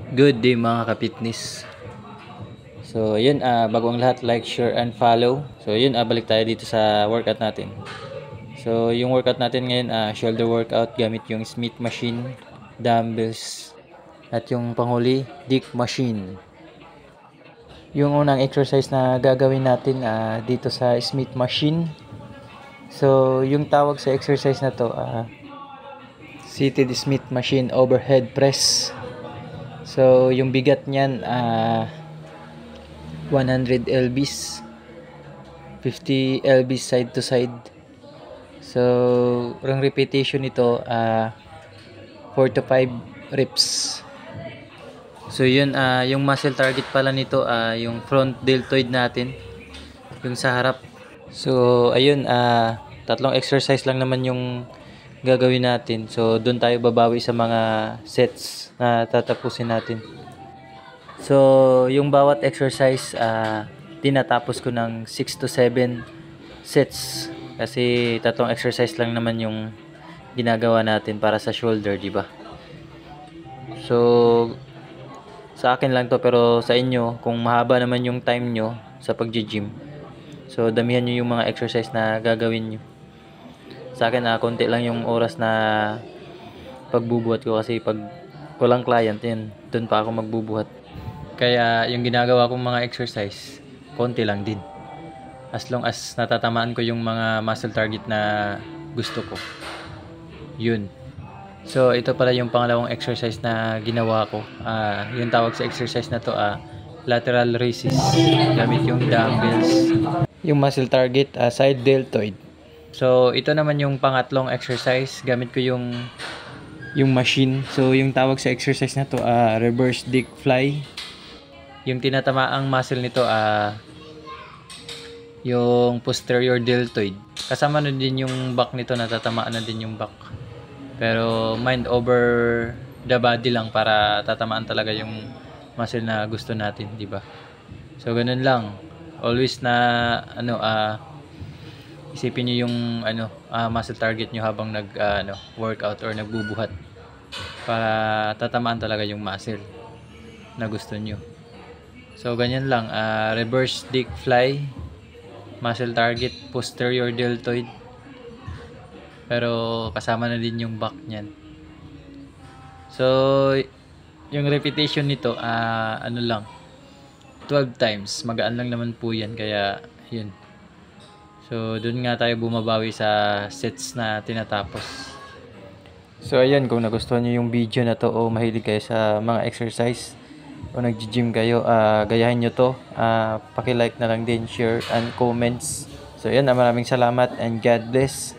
Good day mga kapitnis. So yun, bago ang lahat, like, share, and follow. So yun, balik tayo dito sa workout natin. So yung workout natin ngayon, shoulder workout gamit yung Smith machine, dumbbells, at yung panghuli, dick machine. Yung unang exercise na gagawin natin dito sa Smith machine. So yung tawag sa exercise na to, seated Smith machine overhead press. So yung bigat niyan 100 lbs, 50 lbs side to side. So ang repetition nito 4 to 5 reps. So yun, yung muscle target pala nito yung front deltoid natin, yung sa harap. So ayun, tatlong exercise lang naman yung gagawin natin. So doon tayo babawi sa mga sets na tatapusin natin. So yung bawat exercise tinatapos ko ng 6 to 7 sets kasi tatlong exercise lang naman yung ginagawa natin para sa shoulder, di ba? So sa akin lang to, pero sa inyo kung mahaba naman yung time nyo sa pagji-gym, so damihan nyo yung mga exercise na gagawin nyo. Sa akin konti lang yung oras na pagbubuhat ko kasi pag walang client yan, doon pa ako magbubuhat. Kaya yung ginagawa kong mga exercise, konti lang din. As long as natatamaan ko yung mga muscle target na gusto ko. Yun. So ito pala yung pangalawang exercise na ginawa ko. Yung tawag sa exercise na to, lateral raises. Gamit yung dumbbells. Yung muscle target, side deltoid. So ito naman yung pangatlong exercise. Gamit ko yung machine. So yung tawag sa exercise na to, reverse dick fly. Yung tinatamaang muscle nito yung posterior deltoid. Kasama na din yung back nito, natatamaan na din yung back. Pero mind over the body lang para tatamaan talaga yung muscle na gusto natin, di ba? So ganun lang. Always na isipin niyo yung muscle target niyo habang workout or nagbubuhat para tatamaan talaga yung muscle na gusto niyo. So ganyan lang, reverse dick fly, muscle target posterior deltoid, pero kasama na din yung back niyan. So yung repetition nito lang 12 times, magaan lang naman po yan, kaya yun. So dun nga tayo bumabawi sa sets na tinatapos. So ayun, kung nagustuhan niyo yung video na to o mahilig kayo sa mga exercise o nagji-gym kayo, gayahin nyo to, paki-like na lang din, share and comments. So yan, maraming salamat and God bless.